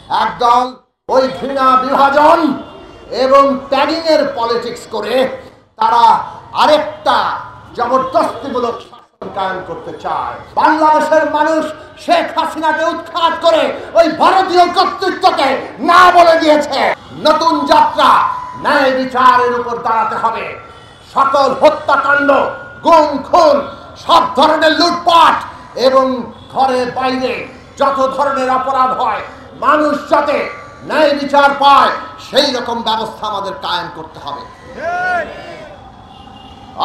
একদল ওই ঘৃণা বিভাজন এবং ট্যাগিং এর পলিটিক্স করে তারা আরেকটা জবরদস্তিমূলক শাসন কায়েম করতে চায়। বাংলাদেশের মানুষ শেখ হাসিনাকে উৎখাত করে ওই ভারতীয় কর্তৃত্বকে না বলে দিয়েছে। নতুন যাত্রা ন্যায় বিচারের উপর দাঁড়াতে হবে। সকল হত্যাকাণ্ড, গুম খুন, সব ধরনের লুটপাট এবং ঘরে বাইরে যত ধরনের অপরাধ হয়, মানুষ যাতে ন্যায় বিচার পায় সেই রকম ব্যবস্থা আমাদের কায়েম করতে হবে।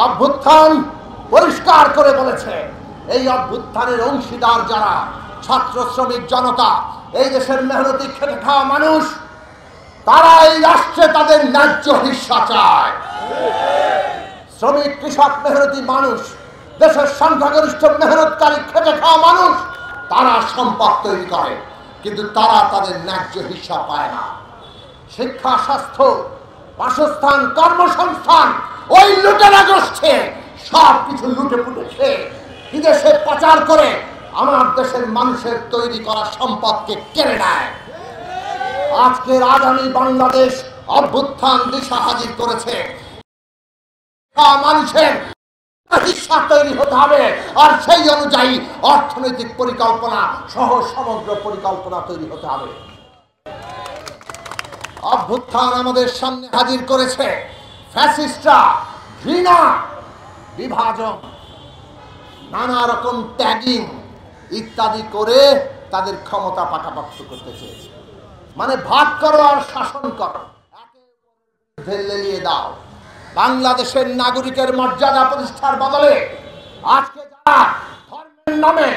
অভ্যুত্থান পরিষ্কার করে বলেছে, এই অভ্যুত্থানের অংশীদার যারা ছাত্র শ্রমিক জনতা, এই দেশের মেহনতি খেটে খাওয়া মানুষ, তারা এই রাষ্ট্রে তাদের ন্যায্য হিস্সা চায়। শ্রমিক কৃষক মেহনতি মানুষ, দেশের সংখ্যাগরিষ্ঠ মেহনতকারী খেটে খাওয়া মানুষ, তারা সম্পদ তৈরি করে, কিন্তু তারা তাদের ন্যায্য হিস্সা পায় না। শিক্ষা, স্বাস্থ্য, বাসস্থান, কর্মসংস্থান ওই লুটেরা গোষ্ঠী সব কিছু লুটে পুটে খেয়ে বিদেশে পাচার করে আমার দেশের মানুষের তৈরি করা সম্পদকে কেড়ে নেয়। আজকের আগামী বাংলাদেশ অভ্যুত্থান দিশা হাজির করেছে। মানুষের হিস্সা তৈরি হতে হবে, আর সেই অনুযায়ী অর্থনৈতিক পরিকল্পনা সহ সমগ্র পরিকল্পনা তৈরি হতে হবে। অভ্যুত্থান আমাদের সামনে হাজির করেছে ফ্যাসিস্টরা ঘৃণা, বিভাজন, নানা রকম ট্যাগিং ইত্যাদি করে তাদের ক্ষমতা পাকাপাক্ত করতে চেয়েছে। মানে ভাগ করো আর শাসন করো, লেলিয়ে দাও। বাংলাদেশের নাগরিকের মর্যাদা প্রতিষ্ঠার বদলে আজকে যারা ধর্মের নামে,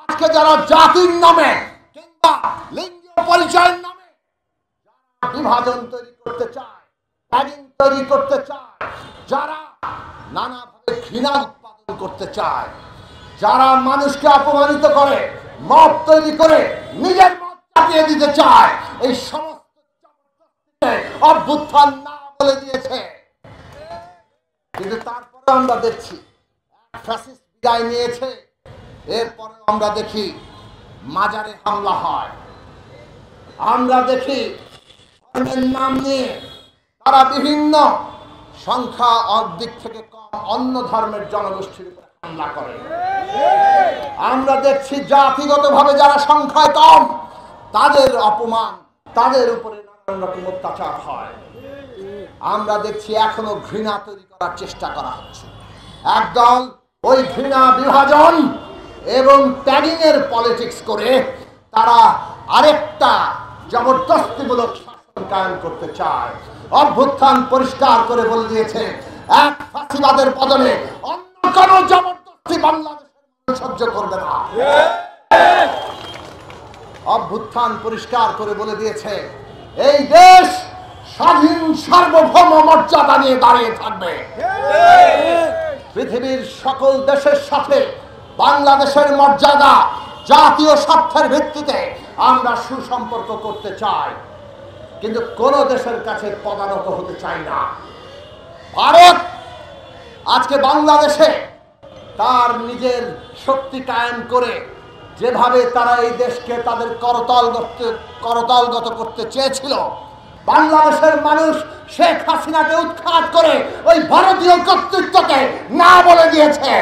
আজকে যারা জাতির নামে কিংবা লিঙ্গীয় পরিচয়ের নামে বিভাজন তৈরি করতে চায়, ট্যাগিং তৈরি করতে চায়, যারা নানাভাবে ঘৃণা উৎপাদন করতে চায়, যারা মানুষকে অপমানিত করে, মত তৈরি করে নিজের মত চাপিয়ে দিতে চায়, এই সমস্ত অভ্যুত্থান না বলে দিয়েছে। কিন্তু তারপরে আমরা দেখছি ফ্যাসিস্ট বিদায় নিয়েছে, এরপরে আমরা দেখি মাজারে হামলা হয়। আমরা দেখি ধর্মের নাম নিয়ে তারা বিভিন্ন সংখ্যা অর্ধেক থেকে কম অন্য ধর্মের জনগোষ্ঠীর উপর হামলা করে। আমরা দেখছি জাতিগতভাবে যারা সংখ্যায় কম তাদের অপমান, তাদের উপরে নানান রকম অত্যাচার হয়। আমরা দেখছি এখনো ঘৃণা তৈরি করার চেষ্টা করা হচ্ছে। একদল ওই ঘৃণা বিভাজন এবং ট্যাগিং এর পলিটিক্স করে তারা আরেকটা জবরদস্তিমূলক শাসন কায়েম করতে চায়। অভ্যুত্থান পরিষ্কার করে বলে দিয়েছে, এক ফাঁসিবাদের বদলে অন্য কোন জবরদস্তি বাংলাদেশের সহ্য করবে না। অভ্যুত্থান পরিষ্কার করে বলে দিয়েছে, এই দেশ স্বাধীন সার্বভৌম মর্যাদা নিয়ে দাঁড়িয়ে থাকবে। পৃথিবীর সকল দেশের সাথে বাংলাদেশের মর্যাদা জাতীয় স্বার্থের ভিত্তিতে আমরা সুসম্পর্ক করতে চাই, কিন্তু কোন দেশের কাছে পদানত হতে চাই না। ভারত আজকে বাংলাদেশে তার নিজের শক্তি কায়েম করে যেভাবে তারা এই দেশকে তাদের করতলগত করতে চেয়েছিল, বাংলাদেশের মানুষ শেখ হাসিনাকে উৎখাত করে ওই ভারতীয় কর্তৃত্বকে না বলে দিয়েছে।